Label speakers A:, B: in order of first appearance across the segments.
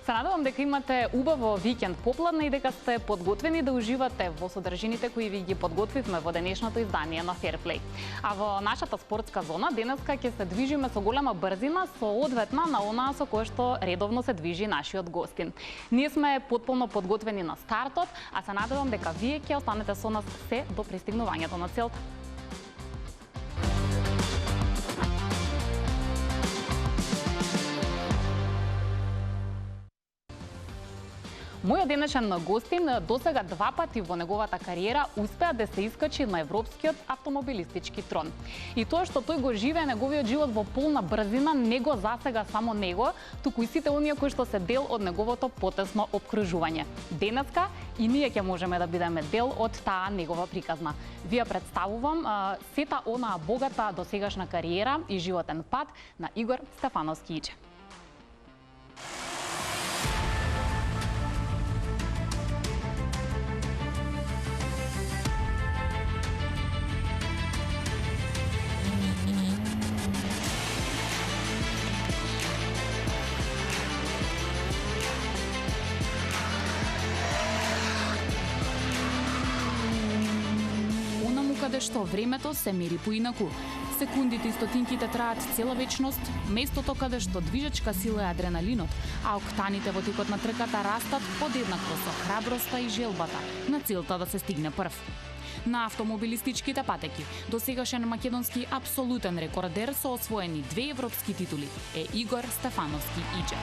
A: Се надевам дека имате убаво викенд попладне и дека сте подготвени да уживате во содржините кои ви ги подготвивме во денешното издание на Fairplay. А во нашата спортска зона денеска ќе се движиме со голема брзина, со одветна на онаа со која што редовно се движи нашиот гостин. Ние сме потполно подготвени на стартот, а се надевам дека вие ќе останете со нас се до пристигнувањето на целта. Мојот денешен гостин досега два пати во неговата кариера успеа да се искачи на европскиот автомобилистички трон. И тоа што тој го живее неговиот живот во полна брзина не го засега само него, туку и сите оние кои што се дел од неговото потесно обкружување. Денеска и ние ќе можеме да бидеме дел од таа негова приказна. Ви ја представувам сета онаа богата досегашна кариера и животен пат на Игор Стефановски Иџе.
B: Каде што времето се мери поинаку. Секундите и стотинките траат цела вечност, местото каде што движечка сила е адреналинот, а октаните во текот на трката растат подеднакво со храброста и желбата на целта да се стигне прв. На автомобилистичките патеки, досегашен македонски апсолутен рекордер со освоени 2 европски титули е Игор Стефановски Иџе.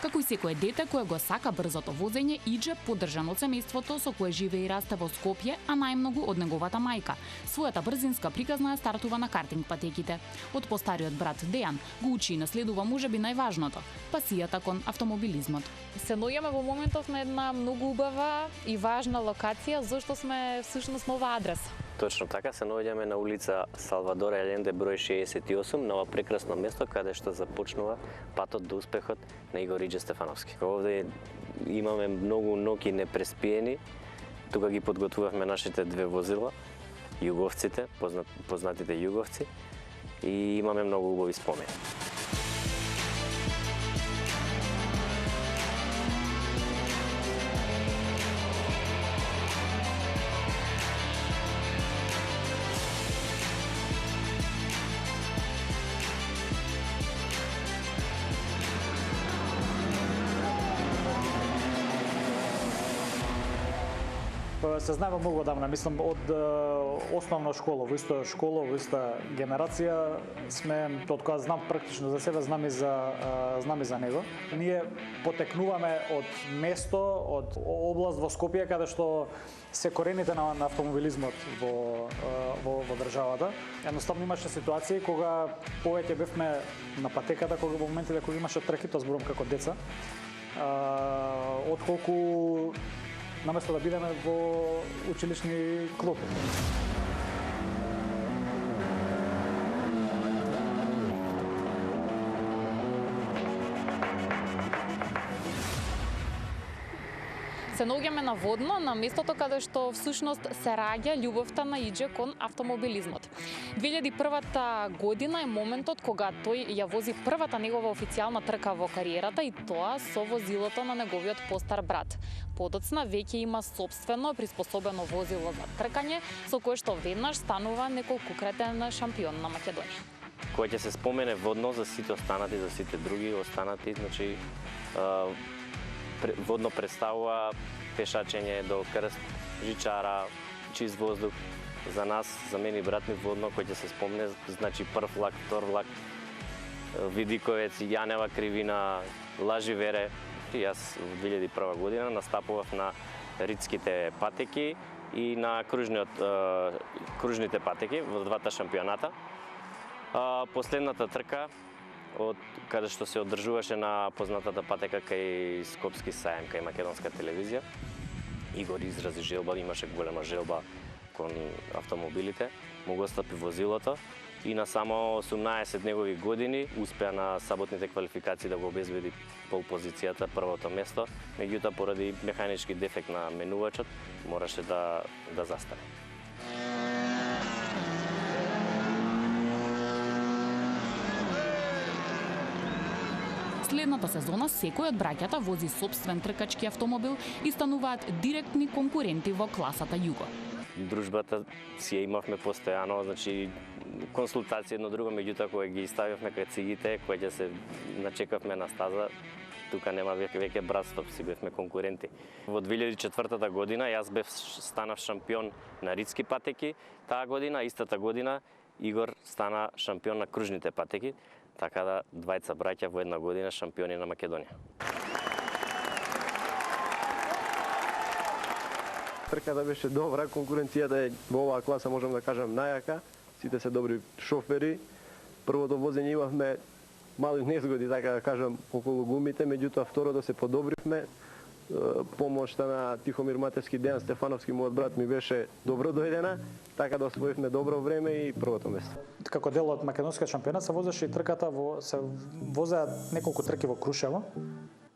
B: Како и секое дете кое го сака брзото возење, Иџе, поддржан од семејството со кое живее и расте во Скопје, а најмногу од неговата мајка. Својата брзинска приказна ја стартува на картинг патеките. Од постариот брат Дејан го учи и наследува можеби најважното – пасијата кон автомобилизмот.
C: Се наоѓаме во моментов на една многу убава и важна локација, зашто сме всушност на оваа адреса.
D: Точно така, се наоѓаме на улица Салвадор Еленде број 68, на ова прекрасно место каде што започнува патот до успехот на Игор Иџе Стефановски. Овде имаме многу ноќи непреспиени, тука ги подготвувавме нашите две возила, југовците, познатите југовци, и имаме многу убави спомени.
E: Се знаеме многу одамна, мислам од основна школа, во иста школа, во иста генерација сме, од кога знам практично за себе, знам и за него. Ние потекнуваме од место, од област во Скопје каде што се корените на автомобилизмот во државата. Едноставно имаше ситуации кога повеќе бевме на патеката, кога во моментите кога имаше трки, тоа зборувам како деца, отколку наместо да бидеме во училишни клуб.
C: Се наоѓаме на Водно, на местото каде што всушност се раѓа љубовта на Иџе кон автомобилизмот. 2001 година е моментот кога тој ја вози првата негова официјална трка во кариерата и тоа со возилото на неговиот постар брат. Подоцна веќе има сопствено приспособено возило за тркање, со кое што веднаш станува неколкукратен шампион на Македонија.
D: Кога ќе се спомене Водно за сите останати, за сите други останати, значи Водно представува пешачење до крст, жичара, чист воздух. За нас, за мене и брат ми Водно, кој ќе се спомне, значи прв влак, втор влак, Видиковец, Јанева кривина, Лаживере. И јас во 2001 година настапував на ридските патеки и на кружните патеки во двата шампионата. Последната трка од каде што се одржуваше на познатата патека кај Скопски сајам, кај македонска телевизија. Игор изрази желба, имаше голема желба кон автомобилите, му го стапи возилото и на само 18 негови години успеа на саботните квалификации да го обезбеди пол позицијата, првото место, меѓутоа поради механички дефект на менувачот мораше да застане.
B: Следната сезона секој од браќата вози сопствен тркачки автомобил и стануваат директни конкуренти во класата Југо.
D: Дружбата си ја имавме постојано, значи консултации едно друго, меѓутоа кога ги ставивме кај цигите, кога ќе се начекавме на стаза, тука нема веќе братство, си бевме конкуренти. Во 2004 година јас станав шампион на ридски патеки, таа година, истата година Игор стана шампион на кружните патеки, така да двајца браќа во една година шампиони на Македонија.
F: Трката беше добра, конкуренцијата е во оваа класа, можам да кажам, најака. Сите се добри шофери. Првото возење имавме мали незгоди, така да кажам, околу гумите, меѓутоа второто се подобривме. Помошта на Тихомир Матевски, Дејан Стефановски, мојот брат, ми беше добро дојдена, така да освоивме добро време и првото место.
E: Како дел од македонскиот шампионат се возеше и трката се возеа неколку трки во Крушево,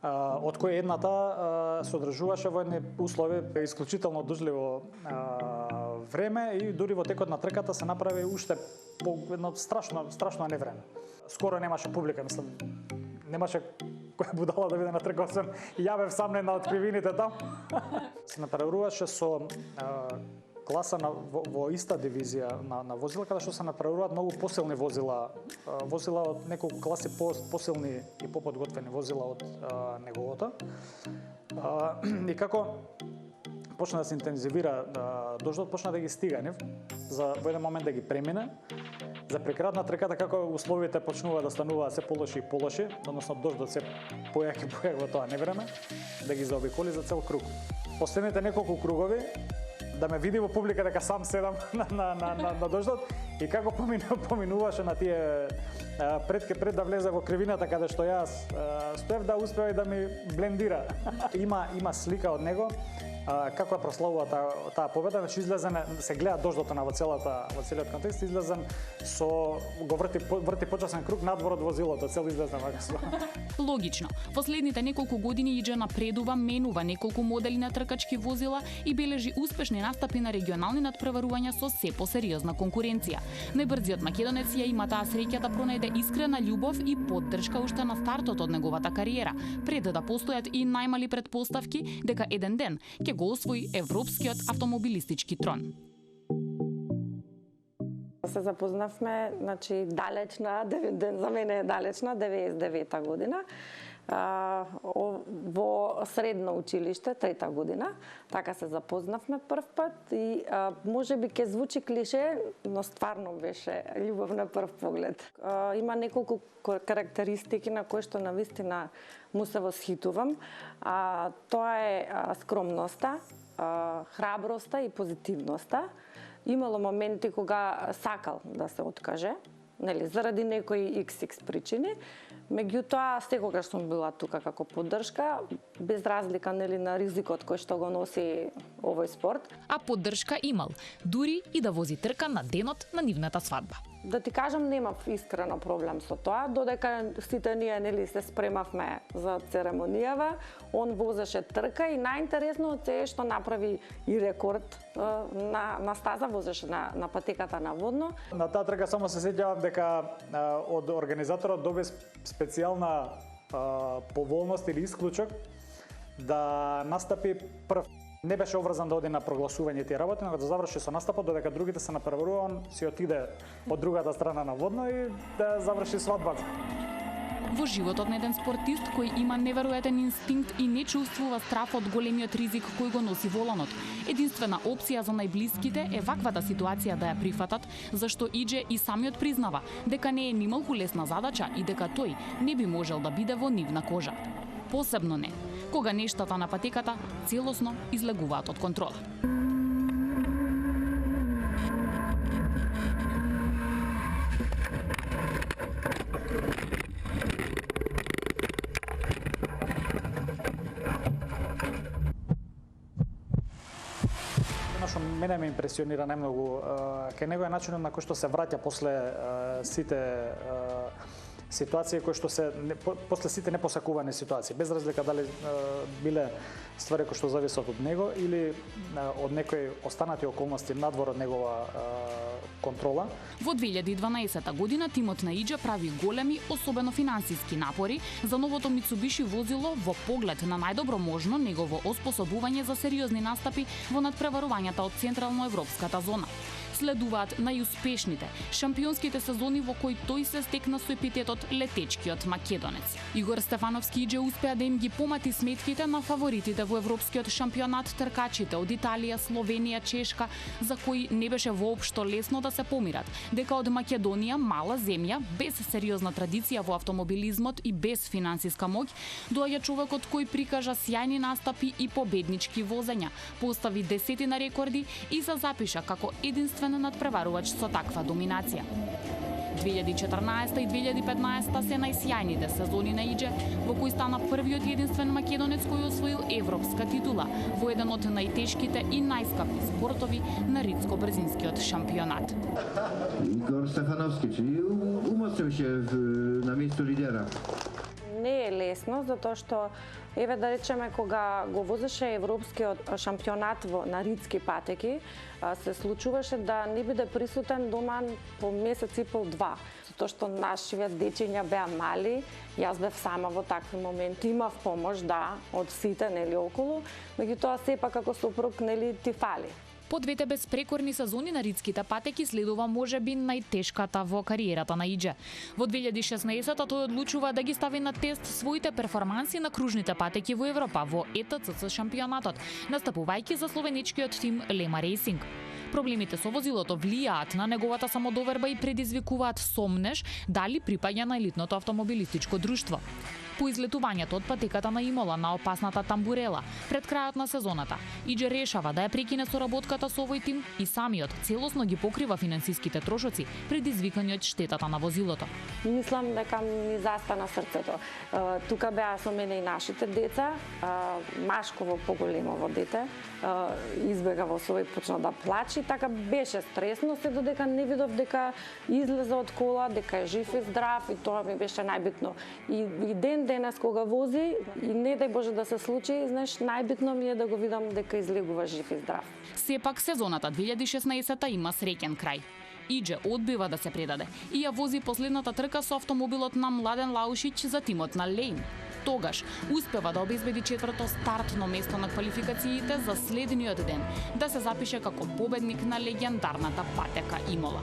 E: од кои едната се одржуваше во едни услови исклучително дужливо време и дури во текот на трката се направи уште по едно страшно невреме. Скоро немаше публика, мислам, немаше која будала да биде на трка, освен ја бев сам на откривините там. Се направуваше со класа во иста дивизија на возила, каде што се направуваат многу посилни возила, возила од неколку класи посилни и поподготвени возила од неговото. И како почна да се интензивира дождот, почна да ги стига, нив, за во еден момент да ги премине. За прекрајот на трката, како условите почнува да стануваат се полоши и полоши, односно дождот се појаки во тоа невреме, да ги заобиколи за цел круг. Последните неколку кругови, да ме види во публика дека сам седам на дождот и како поминуваше на тие пред да влезе во кривината каде што јас стоев, да успева и да ми блендира. Има слика од него како ја прославува таа победа, значи излезен, се гледа дождот во целиот контекст, излезен го врти почасен круг надвор од возилото, цел излезен вака со.
B: Логично, последните неколку години Иџе напредува, менува неколку модели на тркачки возила и бележи успешни настапи на регионални надпреварувања со се посериозна конкуренција. Најбрзиот македонец ја има таа среќа да пронајде искрена љубов и поддршка уште на стартот од неговата кариера, пред да постојат и најмали предпоставки дека еден ден ќе го освои европскиот автомобилистички трон.
G: Се запознавме, значи далечна, за мене е далечна, 99-та година, во средно училиште, 3-та година. Така се запознавме прв пат и можеби ќе звучи клише, но стварно беше љубов на прв поглед. Има неколку карактеристики на кои што навистина му се восхитувам. Тоа е скромноста, храброста и позитивноста. Имало моменти кога сакал да се откаже, нели, заради некои XX причини, меѓутоа секогаш сум била тука како поддршка, без разлика, нели, на ризикот кој што го носи овој спорт.
B: А поддршка имал, дури и да вози трка на денот на нивната свадба.
G: Да ти кажам, немав искрено проблем со тоа, додека сите ние, нели, се спремавме за церемонијава, он возеше трка и најинтересно е што направи и рекорд на стаза, возеше на патеката на водно.
E: На таа трка само се сеќавам дека од организаторот доби специјална поволност или исклучок да настапи прв. Не беше обврзан да оди на прогласување тие работи, но да заврши со настапот, додека другите се напреварува, он си отиде од другата страна на водно и да заврши свадбата.
B: Во животот на еден спортист кој има неверојатен инстинкт и не чувствува страф од големиот ризик кој го носи воланот. Единствена опција за најблиските е ваквата ситуација да ја прифатат, зашто Иџе и самиот признава дека не е нималку лесна задача и дека тој не би можел да биде во нивна кожа. Посебно не, кога нештата на патеката целосно излегуваат од контрола.
E: што мене ме импресионира најмногу кај него е начинот на кој што се враќа после сите ситуации кои што се после сите непосакувани ситуации, без разлика дали биле ствари кои што зависат од него или од некои останати околности надвор од негова контрола.
B: Во 2012 година тимот на Иџе прави големи, особено финансиски напори за новото Mitsubishi возило во поглед на најдобро можно негово оспособување за сериозни настапи во надпреварувањата од Централно-европската зона. Следуваат најуспешните шампионските сезони во кои тој се стекна со епитетот летечкиот македонец. Игор Стефановски Иџе успеа да им ги помати сметките на фаворитите во европскиот шампионат тркачите од Италија, Словенија, Чешка, за кои не беше воопшто лесно да се помират, дека од Македонија, мала земја, без сериозна традиција во автомобилизмот и без финансиска моќ, доаѓа човекот кој прикажа сјајни настапи и победнички возења, постави десетина рекорди и се запиша како единствен надпреварувач со таква доминација. 2014 и 2015 се најсјајните сезони на Иџе, во кои стана првиот и единствен македонец кој освоил европска титула во еден од најтешките и најскапи спортови на ридско-брзинскиот шампионат.
H: Igor Stefanovski, czyli umocnił się na miejscu lidera.
G: Не е лесно, затоа што еве да речеме кога го возеше европскиот шампионат на ридски патеки, се случуваше да не биде присутен дома по месец и пол-два, затоа што нашиве дечиња беа мали, јас бев сама во такви моменти, имав помош од сите нели околу, меѓутоа сепак како сопруг нели ти фали.
B: По двете безпрекорни сезони на ридските патеки следува можеби најтешката во кариерата на Иџе. Во 2016-та тој одлучува да ги стави на тест своите перформанси на кружните патеки во Европа во ЕТЦЦ шампионатот, настапувајќи за словеничкиот тим Lema Racing. Проблемите со возилото влијаат на неговата самодоверба и предизвикуваат сомнеж дали припаѓа на елитното автомобилистичко друштво. По излетувањето од патеката на Имола на опасната Тамбурела пред крајот на сезоната, Иџе решава да ја прекине соработката со овој тим и самиот целосно ги покрива финансиските трошоци предизвикани од штетата на возилото.
G: Мислам дека ми застана срцето. Тука беа со мене и нашите деца, машково поголемово дете, избега во свој почна да плачи, така беше стресно се додека не видов дека излезе од кола, дека е жив и здрав и тоа ми беше најбитно. И денес кога вози и не дај Боже да се случи, знаеш, најбитно ми е да го видам дека излегува жив и здрав.
B: Сепак сезоната 2016 има среќен крај. Иџе одбива да се предаде и ја вози последната трка со автомобилот на Младен Лаушиќ за тимот на Лейн. Тогаш успева да обезбеди четврто стартно место на квалификациите за следниот ден, да се запише како победник на легендарната патека Имола.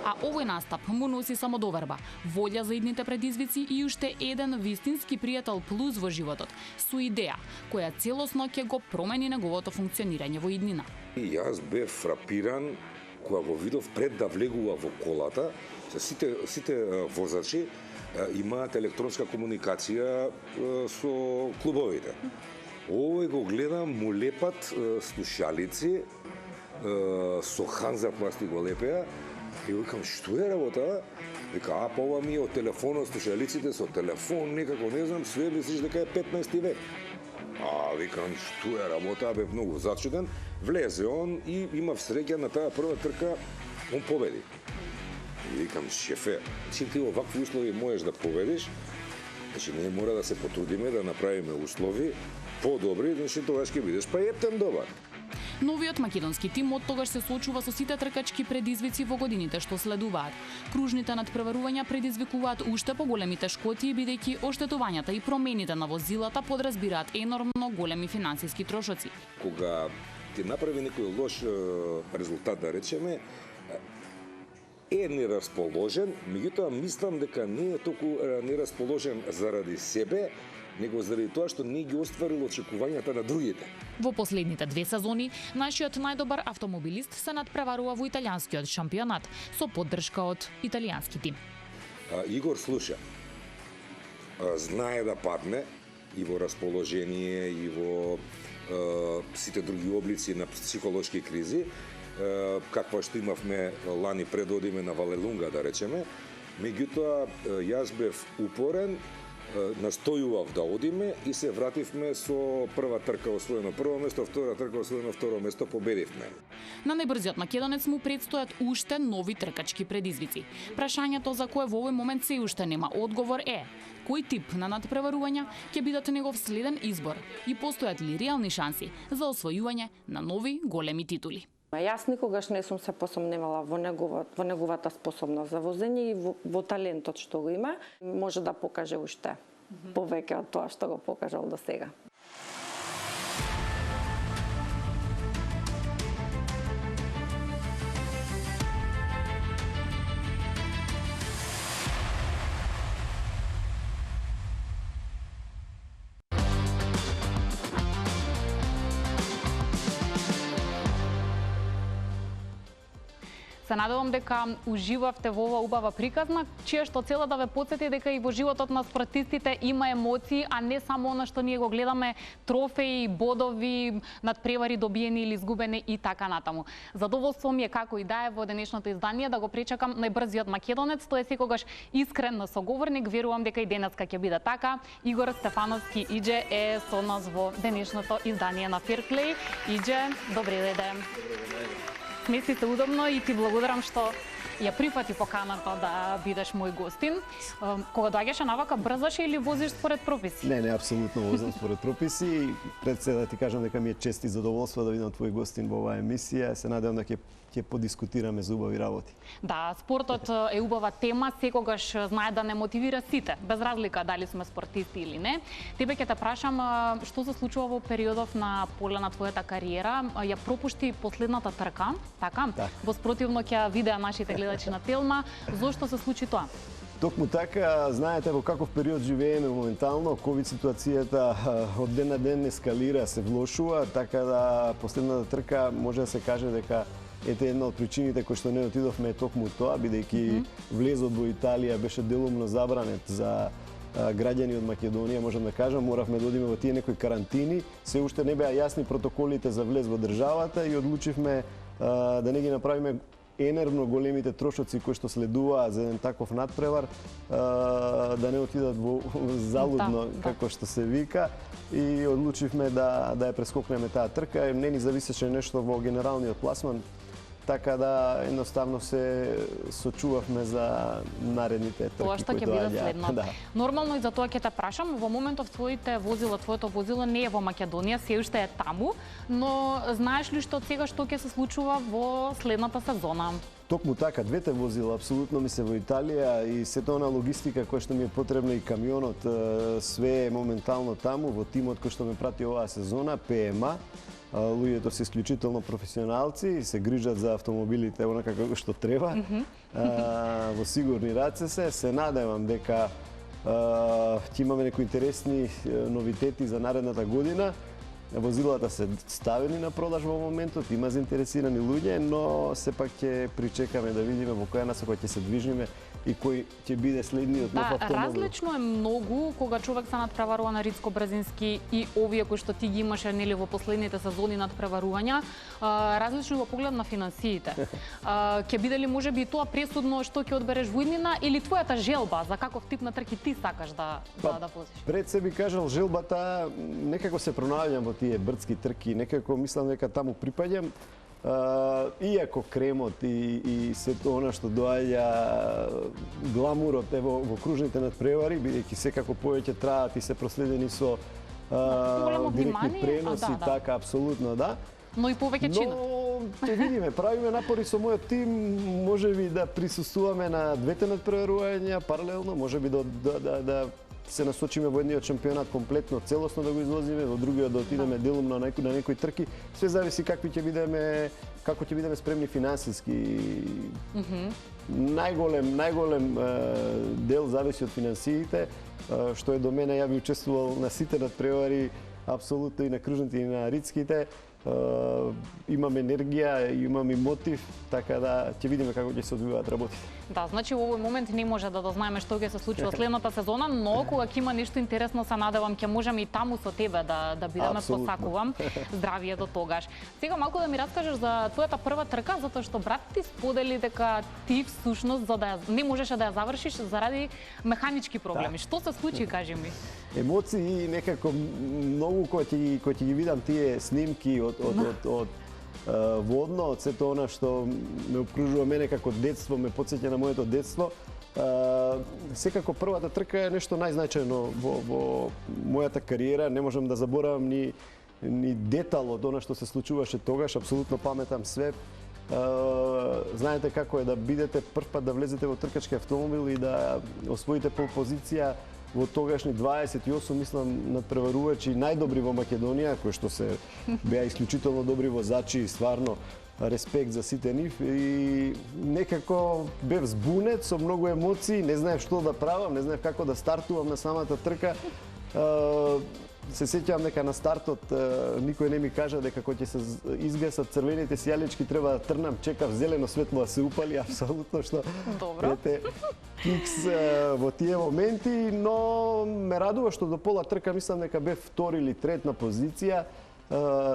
B: А овој настап му носи самодоверба, волја за идните предизвици и уште еден вистински пријател плюс во животот, со идеја која целосно ќе го промени неговото функционирање во иднина.
I: И јас бев фрапиран кога го видов пред да влегува во колата, сите возачи имаат електронска комуникација со клубовите. Овој го гледам, му лепат слушалици, со Ханзапласти го лепеа, и викам, што е работа? Вика, па ова ми е од телефонот, слушалиците со телефон, некако не знам, све мислиш дека е 15 век. Викам, што е работа, бев многу зачуден. Влезе он и имав среќа на таа прва трка, он победи. И викам, шефе, ти овакви услови можеш да победиш, значи ние мора да се потрудиме да направиме услови подобри, значи тогаш ќе бидеш па ептен добар.
B: Новиот македонски тим оттогаш се соочува со сите тркачки предизвици во годините што следуваат. Кружните надпреварувања предизвикуваат уште поголеми тешкоти бидејќи оштетувањата и промените на возилата подразбираат енормно големи финансиски трошоци.
I: Кога ти направи некој лош резултат, да речеме, е нерасположен, меѓутоа мислам дека не е толку нерасположен заради себе, него заради тоа што не ги остварил очекувањата на другите.
B: Во последните 2 сезони, нашиот најдобар автомобилист се надпреварува во италијанскиот шампионат со поддршка од италијански тим.
I: Игор слуша, знае да падне и во расположение, и во сите други облици на психолошки кризи, каква што имавме лани пред одиме на Валелунга, да речеме. Меѓутоа, јас бев упорен, настојував да одиме и се вративме со прва трка освоено прво место, втора трка освоено второ место, победивме.
B: На најбрзиот македонец му предстојат уште нови тркачки предизвици. Прашањето за кое во овој момент се уште нема одговор е: кој тип на надпреварувања ќе бидат негов следен избор и постојат ли реални шанси за освојување на нови големи титули?
G: Јас никогаш не сум се посомневала во неговата способност за возење и во талентот што го има. Може да покаже уште повеќе од тоа што го покажал до сега.
A: Се надевам дека уживавте во ова убава приказна, чија што цела да ве потсети дека и во животот на спортистите има емоции, а не само она што ние го гледаме, трофеи, бодови, надпревари добиени или изгубени и така натаму. Задоволство ми е како и да е во денешното издание да го пречекам најбрзиот македонец, тој е секогаш искрен соговорник, верувам дека и денеска ќе биде така. Игор Стефановски Иџе е со нас во денешното издание на Fairplay. Иџе, добре дојде. Смеси се удобно и ти благодарам што ја прифати поканата да бидеш мој гостин. Кога доаѓаше навака, брзаше или возиш според прописи?
F: Не, апсолутно возам според прописи. Пред се да ти кажам дека ми е чест и задоволство да видам твој гостин во оваа емисија. Се надевам да ќе подискутираме за убави работи.
A: Да, спортот е убава тема, секогаш знае да не мотивира сите, без разлика дали сме спортисти или не. Тебе ќе те прашам што се случува во периодов на поле на твојата кариера. Ја пропушти последната трка, така?
F: Да.
A: Во спротивно ќе видеа нашите гледачи на Телма. Зошто се случи тоа?
F: Токму така, знаете во каков период живееме моментално, ковид ситуацијата од ден на ден ескалира, се влошува, така да последната трка може да се каже дека ете една од причините кои што не отидовме е токму тоа, бидејќи влезот во Италија беше делумно забранет за граѓани од Македонија, можам да кажам, моравме да одиме во тие некои карантини, се уште не беа јасни протоколите за влез во државата и одлучивме да не ги направиме енервно големите трошоци кои што следуваа за еден таков надпревар, да не отидат во залудно, како што се вика, и одлучивме да ја прескокнеме таа трка. Не ни зависеше нешто во генералниот пласман, така да едноставно се сочувавме за наредните трки
A: тоа што ќе биде следно.
F: Да.
A: Нормално и за тоа ќе те прашам, во моментов твоето возило не е во Македонија, се уште е таму, но знаеш ли што сега што ќе се случува во следната сезона?
F: Токму така, двете возила апсолутно ми се во Италија и сето она логистика која што ми е потребна и камионот, све е моментално таму во тимот кој што ме прати оваа сезона, ПМА. Луѓето се исклучително професионалци, се грижат за автомобилите онака како што треба. Во сигурни раце се надевам дека ќе имаме некои интересни новитети за наредната година. Возилата се ставени на продаж во моментот, има заинтересирани луѓе, но сепак ќе причекаме да видиме во која насока ќе се движиме и кој ќе биде следниот нов автомобил.
A: Различно е многу кога човек се надпреварува на ридско-брзински и овие кои што ти ги имаше нели во последните сезони надпреварувања, различно во поглед на финансиите. Ќе биде ли можеби тоа пресудно што ќе одбереш во иднина или твојата желба за каков тип на трки ти сакаш да возиш?
F: Пред се би кажал желбата, некако се пронаоѓам во тие брдски трки, некако мислам дека таму припаѓам. Иако кремот и сето она што доаѓа гламурот во кружните надпревари, бидејќи секако повеќе траат и се проследени со директни преноси, така апсолутно да.
A: Но и повеќе чина.
F: Но ќе видиме, правиме напори со мојот тим, можеби да присуствуваме на двете надпреварувања паралелно, можеби да се насочиме во едниот шампионат комплетно, целосно да го извозиме, во другиот да отидеме делумно на некои трки. Све зависи како ќе бидеме спремни финансиски. Најголем дел зависи од финансиите, што е до мене, ја би учествувал на сите надпревари, апсолутно и на кружните и на ридските. Имам енергија, имам и мотив, така да ќе видиме како ќе се одвиваат работите.
A: Да, значи во овој момент не може да дознаеме што ќе се случи во следната сезона, но кога ќе има нешто интересно, се надевам ќе можеме и таму со тебе да бидеме, посакувам здравие до тогаш. Сега малку да ми раскажеш за твојата прва трка, затоа што брат ти сподели дека ти всушност за да не можеше да ја завршиш заради механички проблеми. Што се случи, кажи ми?
J: Емоции некако многу кои ќе ги видам тие снимки од водно, од сето она што ме обкружува мене како детство, ме потсеќа на моето детство. Секако првата трка е нешто најзначајно во мојата кариера. Не можам да заборавам ни детал од она што се случуваше тогаш, апсолутно паметам све. Знаете како е да бидете прв пат да влезете во тркачки автомобил и да освоите пол позиција во тогашни 28, мислам, надпреварувачи најдобри во Македонија, кои што се беа исклучително добри возачи, стварно респект за сите нив, и некако бев збунет со многу емоции, не знаев што да правам, не знаев како да стартувам на самата трка. Се сеќавам дека на стартот никој не ми кажа дека кога ќе се изгасат црвените сијалички треба да трнам, чекав зелено светло да се упали, апсолутно што ете кикс во тие моменти, но ме радува што до пола трка мислам дека бев втори или трет на позиција.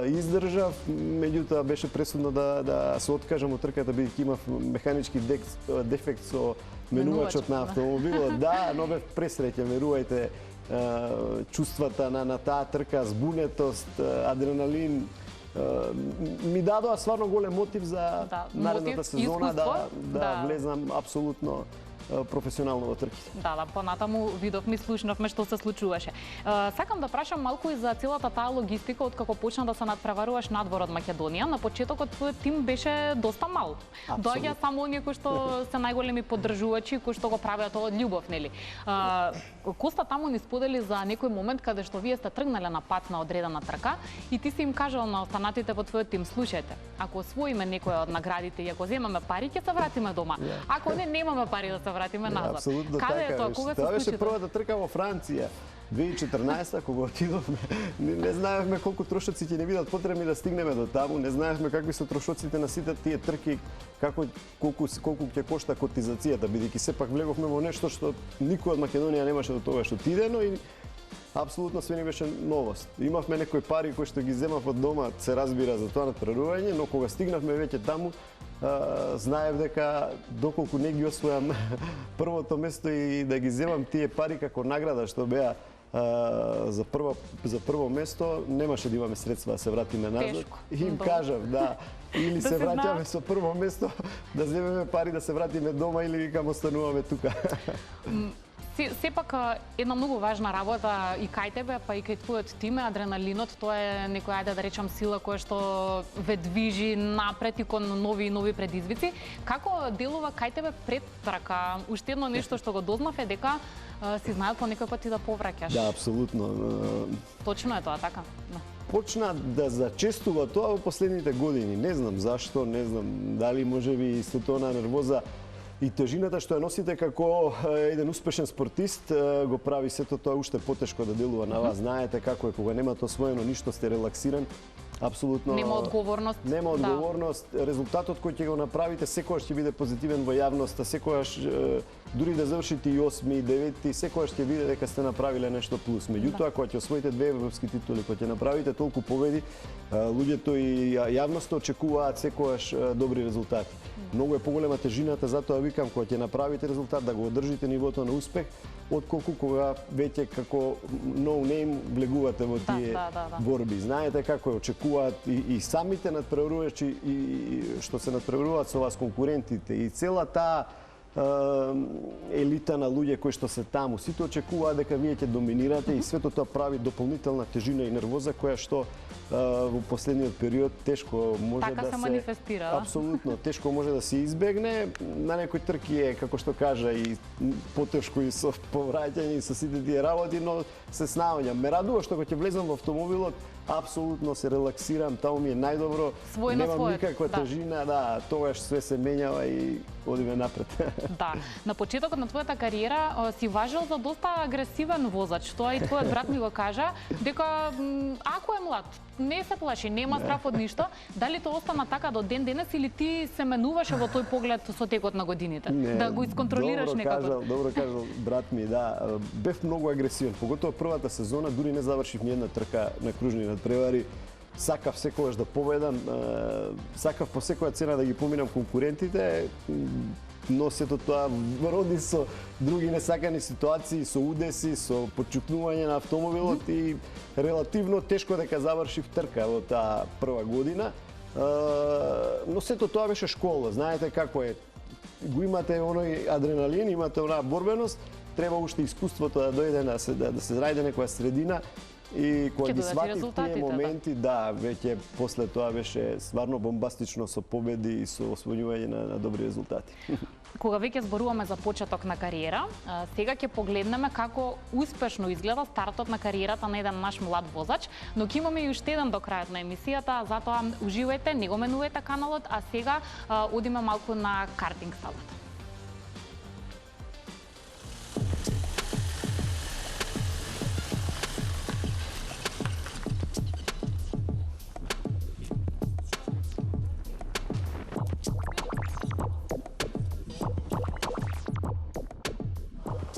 J: Издржав, меѓутоа беше пресудно да се откажам од трката бидејќи имав механички дефект со менувачот на автомобилот. Да, но бев пресреќен, верувајте. Чувствата на таа трка, збунетост, адреналин, ми дадоа стварно голем мотив за наредната сезона да влезам апсолутно професионално во трките.
A: Да, понатаму видовме, слушнавме што се случуваше. Сакам да прашам малку и за целата таа логистика од како почна да се надпреваруваш надвор од Македонија. На почетокот твојот тим беше доста мал. Доаѓа само оние кои што се најголеми поддржувачи, кои што го правеа тоа од љубов, нели? Коста таму ни сподели за некој момент каде што вие сте тргнале на пат на одредена трка и ти си им кажал на останатите во твојот тим: слушајте, ако освоиме некоја од наградите и ако земеме пари, ќе се вратиме дома. Ако не, немаме пари да се вратиме назад.
J: Апсолутно
A: Каде
J: така.
A: е тоа? Кога се
J: случи? Тоа беше
A: тоа?
J: првата трка во Франција. 2014 кога отидовме, не знаевме колку трошоци ќе не бидат потребни да стигнеме до таму, не знаевме какви се трошоците на сите тие трки, колку ќе кошта котизацијата, бидејќи сепак влеговме во нешто што никој од Македонија немаше до тогаш отидено и апсолутно све ни беше новост. Имавме некои пари кои што ги земав од дома, се разбира, за тоа надпреварување, но кога стигнавме веќе таму, знаев дека доколку не ги освојам првото место и да ги земам тие пари како награда што беа за прво место, немаше да имаме средства да се вратиме назад. И им кажав, да, или се враќаме со прво место, да земеме пари да се вратиме дома, или викам остануваме тука.
A: Сепак една многу важна работа и кај тебе, па и кај твојот тим е адреналинот. Тоа е некоја, ајде да речам, сила која што ве движи напред и кон нови и нови предизвици. Како делува кај тебе пред трака? Уште едно нешто што го дознав е дека си знаел по некој пат и да повраќаш.
J: Да, апсолутно.
A: Точно е тоа, така?
J: Почна да зачестува тоа во последните години. Не знам зашто, не знам дали можеби сето она нервоза и тежината што ја носите како еден успешен спортист го прави сето тоа уште потешко да делува на вас. Знаете како е кога немате освоено ништо, сте релаксиран. Апсолутно
A: нема одговорност.
J: Нема одговорност. Резултатот кој ќе го направите секогаш ќе биде позитивен во јавноста, секогаш дури да завршите и 8 и 9, секогаш ќе биде дека сте направиле нешто плюс. Меѓутоа кога ќе освоите 2 европски титули, кога ќе направите толку победи, луѓето и јавноста очекуваат секогаш добри резултати. Многу е поголема тежината, затоа викам кога ќе направите резултат да го одржите нивото на успех, отколку кога веќе како no name влегувате во тие борби. Знаете како е, очекуваат и самите надпреварувачи и што се надпреваруваат со вас конкурентите и цела таа елита на луѓе кои што се таму. Сите очекуваат дека вие ќе доминирате и свето тоа прави дополнителна тежина и нервоза која што во последниот период тешко може
A: така
J: да
A: се манифестира.
J: Апсолутно, тешко може да се избегне. На некои трки е, како што кажа, и потешко и со повраќање и со сите тие работи, но се снаоѓам. Ме радува што кога ќе влезам во автомобилот, апсолутно се релаксирам, таму ми е најдобро, немам никаква тежина, да, тогаш све се менјава и одиме напред.
A: Да, на почетокот на твојата кариера си важил за доста агресивен возач. Тоа и твојот брат ми го кажа, дека ако е млад, не се плаши, нема страф од ништо. Дали тоа остана така до ден денес или ти се менуваше во тој поглед со текот на годините? Да го исконтролираш некако?
J: Добро кажал брат ми, да. Бев многу агресивен, поготово првата сезона, дури не завршив ни една трка на кружни надпревари. Сакав секогаш да победам, сакав по секоја цена да ги поминам конкурентите, но сето тоа роди со други несакани ситуации, со удеси, со почукнување на автомобилот и релативно тешко дека завршив трка во таа прва година. Но сето тоа беше школа, знаете како е. Го имате оној адреналин, имате онаа борбеност, треба уште искуството да дојде да се најде некоја средина. И кога ги сватив тие моменти, да, веќе после тоа беше стварно бомбастично со победи и со освојување на добри резултати.
A: Кога веќе зборуваме за почеток на кариера, сега ќе погледнеме како успешно изгледа стартот на кариерата на еден наш млад возач, но ќе имаме и уште еден до крајот на емисијата, затоа уживајте, не го менувајте каналот, а сега одиме малку на картинг стазата.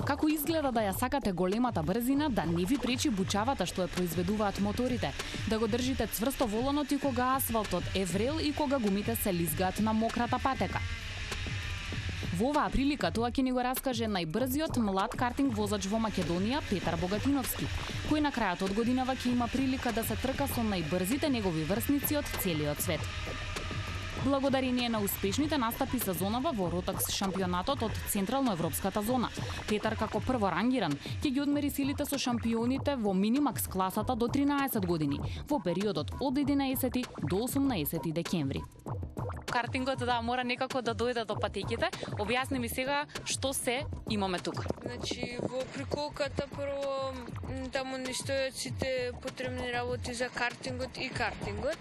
B: Како изгледа да ја сакате големата брзина, да не ви пречи бучавата што ја произведуваат моторите, да го држите цврсто воланот и кога асфалтот е врел и кога гумите се лизгаат на мократа патека. Во оваа прилика тоа ќе ни го раскаже најбрзиот млад картинг возач во Македонија, Петар Богатиновски, кој на крајот од годинава ќе има прилика да се трка со најбрзите негови врсници од целиот свет. Благодарение на успешните настапи сезонава во Ротакс шампионатот од Централно-европската зона, Петар како прворангиран ќе ги одмери силите со шампионите во минимакс класата до 13 години во периодот од 11 до 18 декември.
A: Картингот мора некако да дојде до патеките. Објасни ми сега што се имаме тука.
K: Значи во приколката прво таму ни стојат сите потребни работи за картингот и картингот.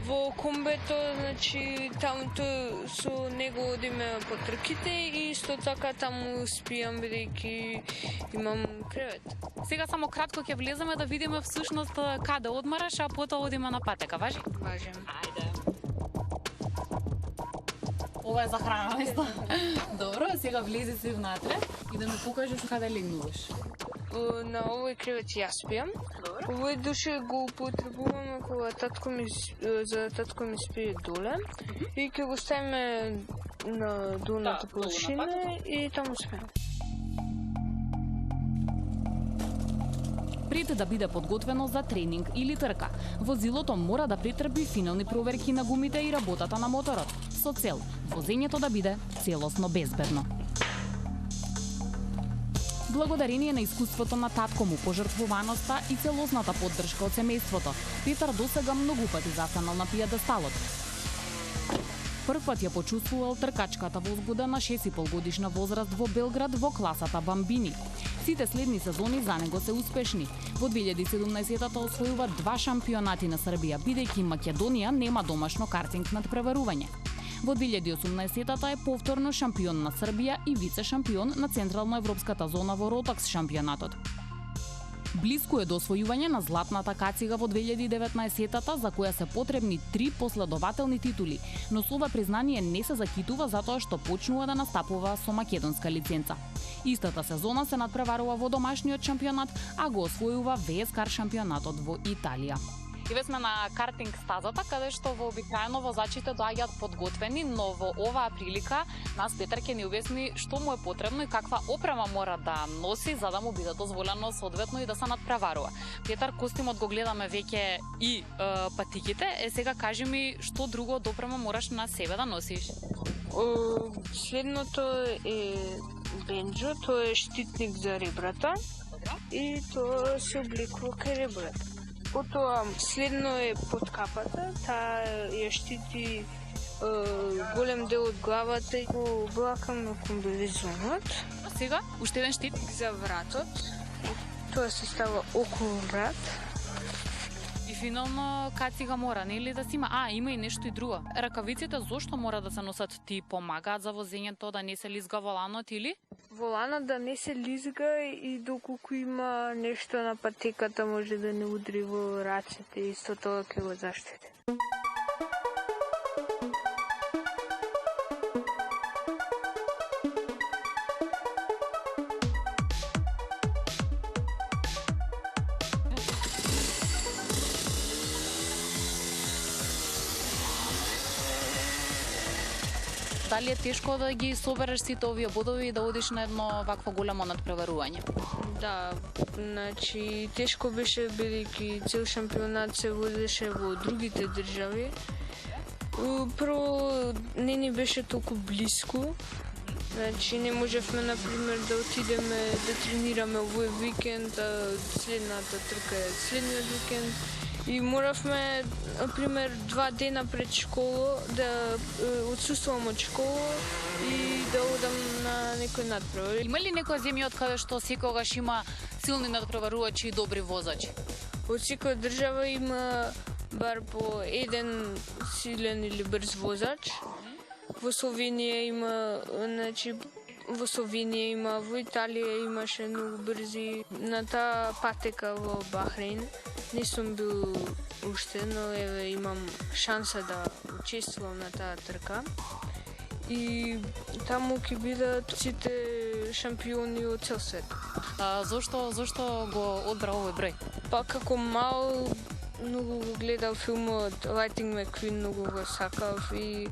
K: Во комбето, значи таму тој со него одиме по трките и исто така таму спијам бидејќи имам кревет.
A: Сега само кратко ќе влеземе да видиме всушност каде одмараш, а потоа одиме на патека, важи?
K: Важи.
A: Ајде. Ова е за храна, место. Добро, сега влези си внатре и да ми покажеш каде легнуваш.
K: На овој кревет ја спијам. Овој душе го употребуваме кога за татко ми спие доле и ќе го ставиме на долната површина и таму спијам.
B: Пред да биде подготвено за тренинг или трка, возилото мора да претрпи финални проверки на гумите и работата на моторот, со цел возењето да биде целосно безбедно. Благодарение на искуството на татко му, пожртвуваноста и целосната поддршка од семејството, Петар досега многу пати застанал на пиедесталот. Првпат ја почувствувал тркачката возбуда на 6,5 годишна возраст во Белград во класата Бамбини. Сите следни сезони за него се успешни. Во 2017-та освојува 2 шампионати на Србија, бидејќи Македонија нема домашно картинг надпреварување. Во 2018-та е повторно шампион на Србија и вице-шампион на Централно-европската зона во Ротакс шампионатот. Блиску е до освојување на златната кацига во 2019-та, за која се потребни 3 последователни титули, но со ова признание не се закитува затоа што почнува да настапува со македонска лиценца. Истата сезона се надпреварува во домашниот шампионат, а го освојува ВСК шампионатот во Италија.
A: Иве сме на картинг стазата, каде што вообичаено возачите доаѓаат подготвени, но во оваа прилика нас Петар ќе ни објасни што му е потребно и каква опрема мора да носи за да му биде дозволено соодветно и да се надпреварува. Петар, костимот го гледаме веќе и патиките, сега кажи ми што друго од опрема мораш на себе да носиш?
K: Следното е бенџо, тоа е штитник за ребрата и тоа се обликува кај ребрата. Потоа следно е подкапата, таа ја штити голем дел од главата и го облакаме комбинезонот.
A: Сега, уште еден штитник
K: за вратот. Тоа се става околу врат.
A: И
B: финално кацига мора, нели да си има? Има и нешто и друго. Ракавиците зошто мора да се носат? Ти помагаат за возењето, да не се лизга воланот или?
K: Воланот да не се лизга и доколку има нешто на патеката може да не удри во рацете, исто тоа ќе го заштити.
B: Дали е тешко да ги собереш сите овие бодови и да одиш на едно вакво големо надпреварување?
K: Да, значи тешко беше бидејќи цел шампионат се водеше во другите држави. Прво не ни беше толку блиску. Значи не можевме на пример да отидеме да тренираме овој викенд, а следната трка е следниот викенд. И моравме, например, 2 дена пред школа да отсуствувам од школа и да одам на некој надпревар.
B: Има ли некоја земја од каде што секогаш има силни надпреварувачи и добри возачи?
K: Од секоја држава има бар по еден силен или брз возач. Во Словенија има, значи, во Словенија има, во Италија имаше многу брзи. На таа патека во Бахрейн не сум бил уште, но еве имам шанса да учествувам на таа трка. И таму ќе бидат сите шампиони од цел свет.
B: Зошто го одбра овој број?
K: Па како мал многу го гледав филмот Lightning McQueen, многу го сакав и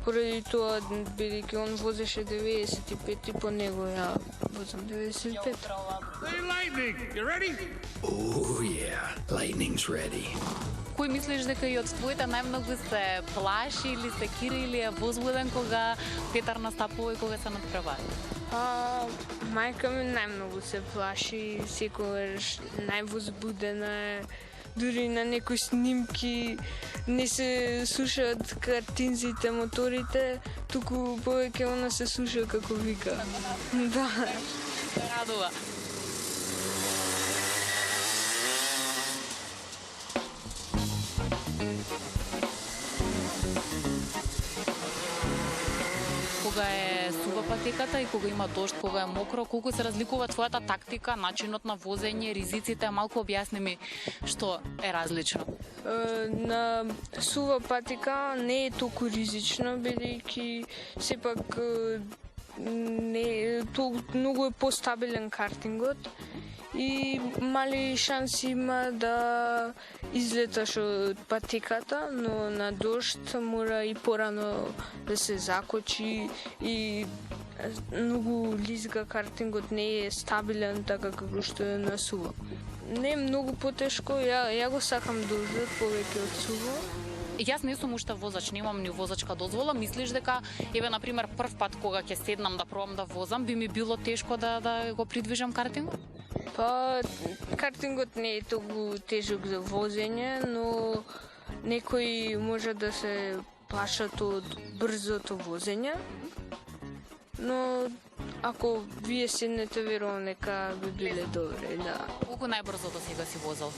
K: поради тоа, бидејќи он возеше 95 и по него ја возам 95.
L: Hey, Lightning, you ready? Oh, yeah. Lightning's ready.
B: Кој мислиш дека и од твоите најмногу се плаши или се кира или е возбуден кога Петар настапува и кога се надпревари?
K: Мајка ми најмногу се плаши, секогаш највозбудена е. Дури на некои снимки не се слушаат картинзите, моторите, туку повеќе она се слуша како вика. Да.
B: Радува. Кога е сува патеката и кога има дожд, кога е мокро, колку се разликува твојата тактика, начинот на возење, ризиците, малку објасни ми што е различно.
K: На сува патека не е толку ризично, бидејќи сепак многу е постабилен картингот и мали шанси има да излеташ од патеката, но на дожд мора и порано да се закочи и многу лизга картингот, не е стабилен така како што е на сува. Не е многу потешко, ја го сакам дождот повеќе од сува.
B: Јас не сум уште возач, немам ни возачка дозвола. Мислиш дека, еве, например, прв пат кога ќе седнам да пробам да возам, би ми било тешко да го придвижам картингот?
K: Па, картингот не е толку тежок за возење, но некои може да се плашат од брзото возење. Но ако вие седнете, верувам дека би биле добре, да.
B: Колку најбрзо до сега си возел?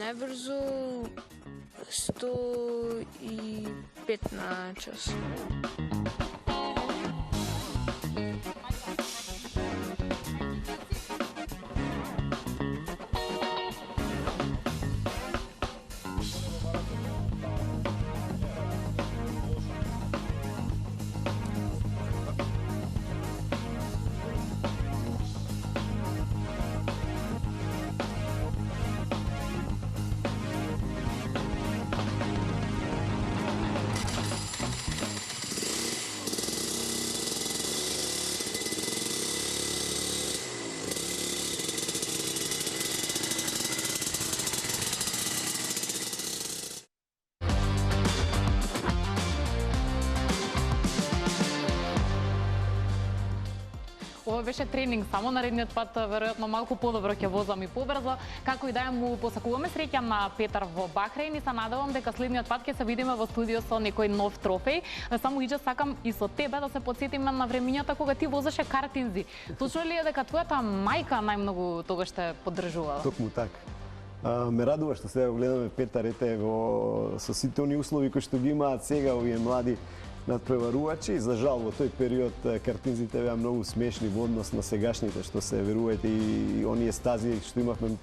K: Најбрзо 105 на час.
A: Ова беше тренинг, само наредниот пат веројатно малку подобро ќе возам и побрзо. Како и да му посакуваме среќа на Петар во Бахрейн и се надевам дека следниот пат ќе се видиме во студио со некој нов трофеј. Само Иџа сакам и со тебе да се потсетиме на времињата кога ти возеше картинзи. Точно ли е дека твојата мајка најмногу тогаш те поддржувала?
J: Токму така. Ме радува што сега го гледаме Петар ете со сите они услови кои што ги имаат сега овие млади надпреварувачи. За жал во тој период картинзите беа многу смешни во однос на сегашните што се верувајте и оние стази што имавме.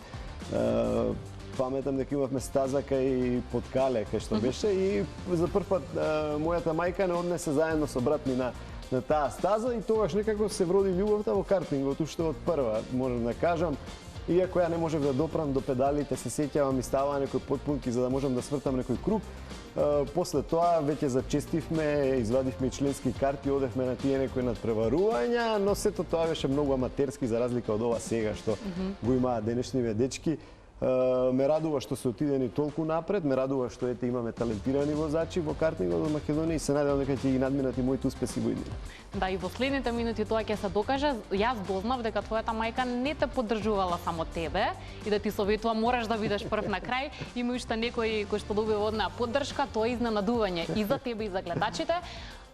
J: Паметам дека имавме стаза кај Подкале кај што беше и за прв пат мојата мајка не однесе заедно со брат ми на таа стаза и тогаш некако се вроди љубовта во картингот уште од прва, можам да кажам. Иако ја не можев да допрам до педалите, се сеќавам и ставаа некои потпунки за да можам да свртам некој круг. После тоа веќе зачестивме, извадивме и членски карти, одевме на тие некои надпреварувања, но сето тоа беше многу аматерски за разлика од ова сега што го имаат денешниве дечки. Ме радува што се отидени толку напред, ме радува што ете имаме талентирани возачи во картингот во Македонија и се надевам дека ќе ги надминат и моите успеси во иднина.
A: Да, и во следните минути тоа ќе се докаже. Јас дознав дека твојата мајка не те поддржувала само тебе и да ти советува мораш да бидеш прв на крај. Има уште некои кои што добива од неа поддршка, тоа е изненадување и за тебе и за гледачите,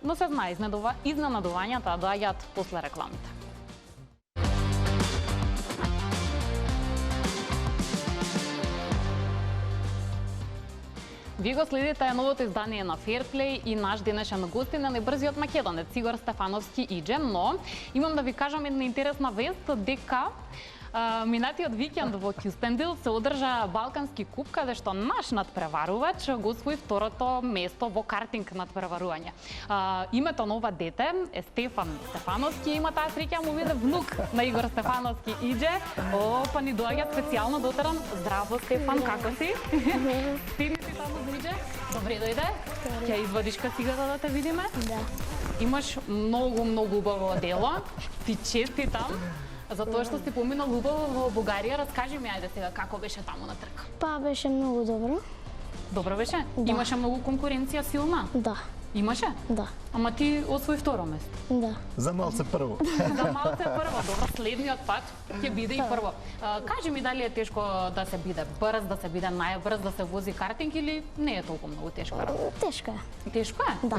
A: но се знае изненадувањата доаѓаат после рекламите. Вие го следите новото издание на Fairplay и наш денешен гостин е најбрзиот македонец Игор Стефановски Иџе, но имам да ви кажам една интересна вест дека минатиот викенд во Кюстендил се одржа Балкански куп, каде што наш надпреварувач го освои второто место во картинг надпреварување. Името на ова дете е Стефан Стефановски, има таа среќа му биде внук на Игор Стефановски Иџе. Па ни доаѓа специјално дотеран. Здраво, Стефан, како си? Стири си таму Иџе? Добре дојде. Ќе извадиш касигата да те видиме?
M: Да.
A: Имаш многу убаво дело. Ти честитам. За тоа што си поминал убаво во Бугарија, раскажи ми ајде сега како беше таму на трка.
M: Па беше многу добро.
A: Добро беше?
M: Да.
A: Имаше многу конкуренција силна?
M: Да.
A: Имаше?
M: Да.
A: Ама ти освои второ место.
M: Да.
J: За малце прво.
A: За малце прво. Добро, следниот пат ќе биде и прво. Кажи ми дали е тешко да се биде брз, да се биде најбрз, да се вози картинг или не е толку многу тешко?
M: Тешко е.
A: Тешко е?
M: Да.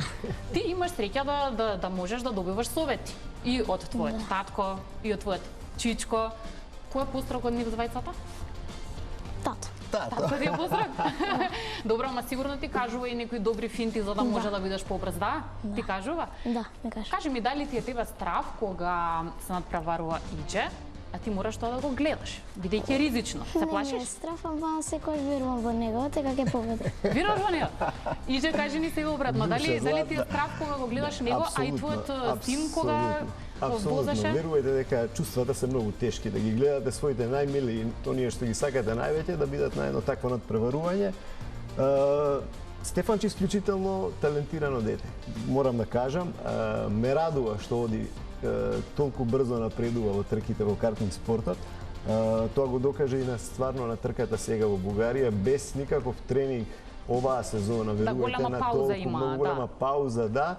A: Ти имаш среќа да можеш да добиваш совети и од твојот татко, и од твојот чичко. Кој е построг од нив двајцата?
M: Тато.
A: Тато ти е построг? Добро, ама сигурно ти кажува и некои добри финти за да може да бидеш побрз, да? Ти кажува?
M: Да, ми кажува.
A: Кажи ми, дали ти е тебе страв кога се надпреварува Иџе, а ти мораш тоа да го гледаш, бидејќи е ризично. Се плашиш?
M: Не, страв, ама секојаш верувам во него, така ќе победи.
A: Веруваш во него? Иџе, кажи ни сега обратно, дали ти е страв кога го гледаш него, а и твојот син кога возеше?
J: Верувајте дека чувствата се многу тешки, да ги гледате своите најмили и оние што ги сакате највеќе да бидат на едно такво надпреварување. Стефанче исклучително талентирано дете. Морам да кажам, ме радува што оди толку брзо напредува во трките во картинг спортот. Тоа го докаже и стварно на трката сега во Бугарија, без никаков тренинг оваа сезона.
A: Верувајте на толку
J: многу голема пауза, да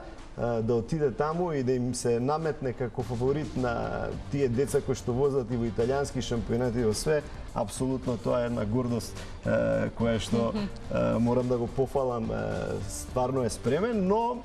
J: отиде таму и да им се наметне како фаворит на тие деца кои што возат и во италијански шампионати и во све. Апсолутно тоа е една гордост која што морам да го пофалам, стварно е спремен, но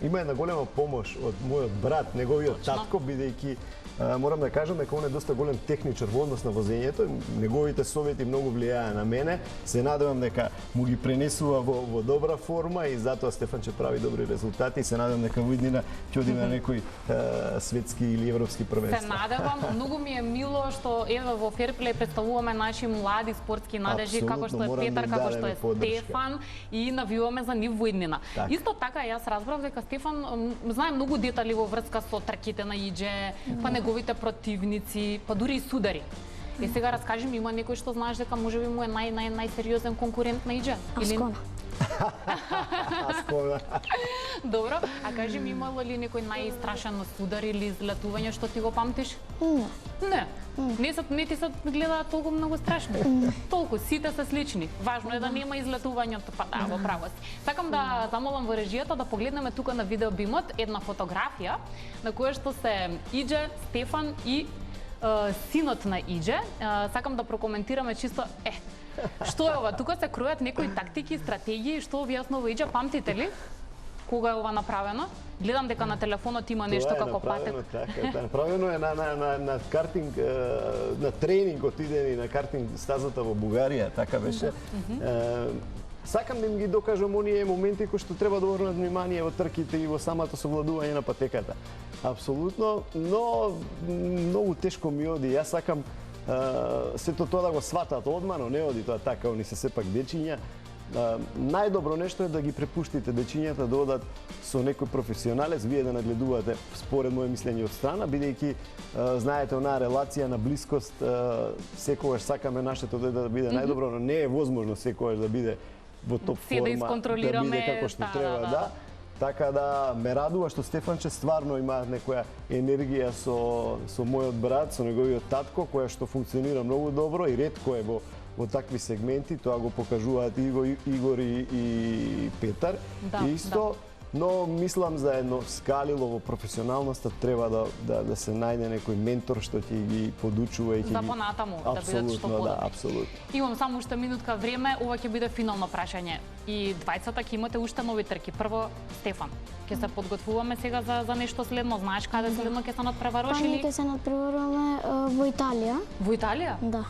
J: има една голема помош од мојот брат, неговиот татко, бидејќи морам да кажам дека он е доста голем техничар во однос на возењето. Неговите совети многу влијаа на мене. Се надевам дека му ги пренесува во добра форма и затоа Стефанче прави добри резултати. Се надевам дека во иднина ќе одиме на некои светски или европски првенства.
A: Се надевам. Многу ми е мило што еве во Fairplay представуваме наши млади спортски надежи, како што е Петар, како што е Стефан и навиваме за нив во иднина. Исто така јас разбрав дека Стефан знае многу детали во врска со трките на Иџе, па неговите противници, па дури и судари. И сега раскажи ми, има некој што знаеш дека можеби му е најсериозен конкурент на Иџе?
M: Аскона.
J: Аскона.
A: Добро, а кажи ми, имало ли некој најстрашен судар или излетување што ти го памтиш?
M: Не.
A: Не ти се гледаат толку многу страшни. Толку, сите се слични. Важно е да нема излетувањето, па да, во право си. Сакам да замолам во режијата да погледнеме тука на видеобимот една фотографија на која што се Иџе, Стефан и синот на Иџе. Сакам да прокоментираме чисто што е ова? Тука се кројат некои тактики, стратегии, што објаснува Иџе, памтите ли? Кога е ова направено? Гледам дека на телефонот има нешто како патек.
J: Така, направено е на картинг, на тренинг отидени на картинг стазата во Бугарија, така беше. Сакам да им ги докажам оние моменти кои што треба да обрнат внимание во трките и во самото совладување на патеката. Апсолутно, но многу тешко ми оди. Јас сакам сето тоа да го сватат одма, но не оди тоа така, они се сепак дечиња. Најдобро нешто е да ги препуштите дечињата да одат со некој професионалец, вие да нагледувате според моје мислење од страна, бидејќи знаете онаа релација на блискост, секогаш сакаме нашето дете да биде најдобро, но не е возможно секогаш да биде во топ форма, да биде како што треба, да. Така да ме радува што Стефанче стварно има некоја енергија со мојот брат, со неговиот татко, која што функционира многу добро и ретко е во такви сегменти, тоа го покажуваат Игор и Петар. Исто, но мислам заедно скалило во професионалноста треба да се најде некој ментор што ќе ги подучува и ќе
A: за понатаму да бидат што подобри.
J: Да, апсолутно.
A: Имам само уште минутка време, ова ќе биде финално прашање. И двајцата ќе имате уште нови трки. Прво Стефан, ќе се подготвуваме сега за нешто следно. Знаеш каде следно ќе се надпреваруваш или?
M: Ќе се надпреваруваме во Италија.
A: Во Италија?
M: Да.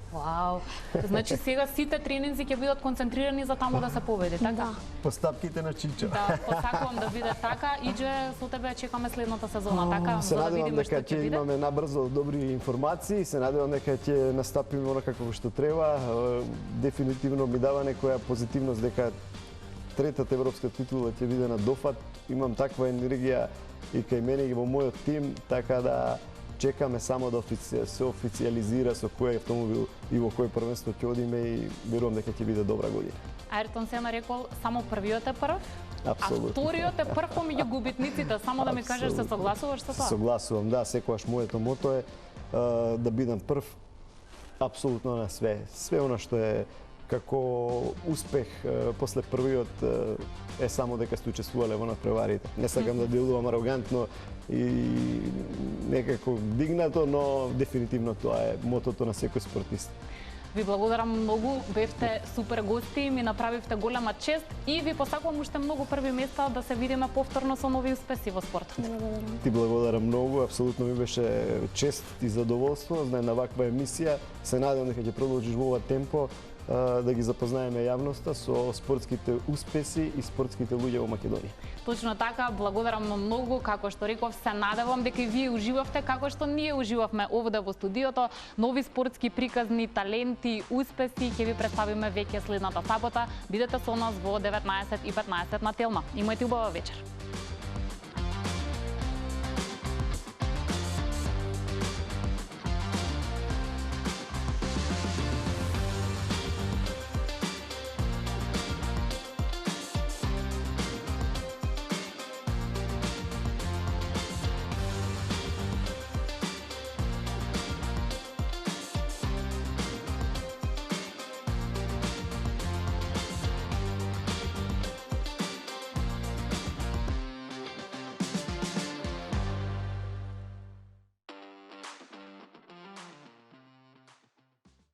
A: Вау! Значи сега сите тренинзи ќе бидат концентрирани за таму да се победи, така?
M: Да.
J: По стапките на Чичо.
A: Да, посакувам да биде така. Идже со тебе чекаме следната сезона, така?
J: Се надевам дека ќе имаме набрзо добри информации, се надевам дека ќе настапиме онака како што треба. Дефинитивно ми дава некоја позитивност дека третата европска титула ќе биде на дофат. Имам таква енергија и кај мене и во мојот тим, така да чекаме само да се официализира со кој автомобил и во кој првенство ќе одиме и верувам дека ќе биде добра година.
A: Ајртон Сена рекол само првиот е прв,
J: Апсолутно.
A: А вториот е прв помеѓу губитниците. Само да ми кажеш, се согласуваш со тоа?
J: Согласувам, да, секогаш моето мото е да бидам прв апсолутно на све. Све она што е како успех после првиот е само дека сте учествувале во надпреварите. Не сакам да делувам арогантно и некако дигнато, но дефинитивно тоа е мотото на секој спортист.
A: Ви благодарам многу, бевте супер гости, ми направивте голема чест и ви посакувам уште многу први места да се видиме повторно со нови успеси во спортот.
M: Благодарам.
J: Ти благодарам многу, апсолутно ми беше чест и задоволство на ваква емисија. Се надевам дека ќе продолжиш во ова темпо да ги запознаеме јавноста со спортските успеси и спортските луѓе во Македонија.
A: Точно така, благодарам многу, како што реков, се надевам дека и вие уживавте како што ние уживавме овде во студиото. Нови спортски приказни, таленти, успеси ќе ви представиме веќе следната сабота. Бидете со нас во 19:15 на Телма. Имајте убава вечер.